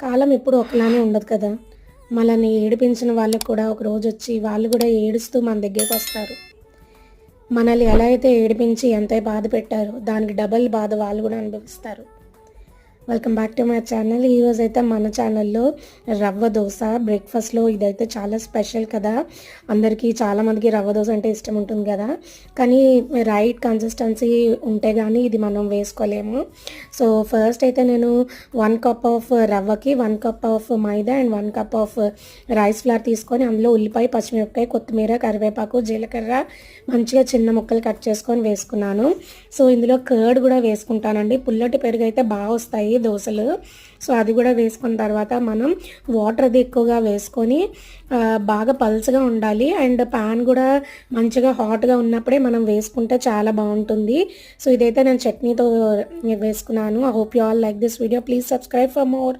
కాలం ఎప్పుడు ఒకలానే ఉండదు కదా! మనల్ని ఏడిపించిన వాళ్ళకి కూడా ఒకరోజొచ్చి వాళ్ళు కూడా ఏడుస్తూ మన దగ్గరకొస్తారు. మనల్ని ఎలా అయితే ఏడిపించి ఎంత బాధ పెట్టారో దానికి డబల్ బాధ వాళ్ళు కూడా అనుభవిస్తారు. Welcome back to my channel. ఈరోజైతే మన ఛానల్లో రవ్వ దోస బ్రేక్ఫాస్ట్‌లో ఇదైతే చాలా స్పెషల్ కదా! అందరికీ చాలామందికి రవ్వ దోస అంటే ఇష్టం ఉంటుంది కదా! కానీ రైట్ కన్సిస్టెన్సీ ఉంటే గానీ ఇది మనం వేసుకోలేము. సో, ఫస్ట్ అయితే నేను 1 కప్ ఆఫ్ రవ్వకి 1 cup of maida and 1 cup of rice flour తీసుకొని అందులో ఉల్లిపాయ, పచ్చిమిరపకాయ, కొత్తిమీర, కరివేపాకు, జీలకర్ర మంచిగా చిన్న ముక్కలు కట్ చేసుకొని వేసుకున్నాను. సో, ఇందులో కర్డ్ కూడా వేసుకుంటానండి. పుల్లటి పెరుగు అయితే బాగా వస్తాయి దోసలు. సో, అది కూడా వేసుకున్న తర్వాత మనం వాటర్ అది ఎక్కువగా వేసుకొని బాగా పల్చగా ఉండాలి. అండ్ పాన్ కూడా మంచిగా హాట్గా ఉన్నప్పుడే మనం వేసుకుంటే చాలా బాగుంటుంది. సో, ఇదైతే నేను చట్నీతో వేసుకున్నాను. I hope you all like this video. Please subscribe for more.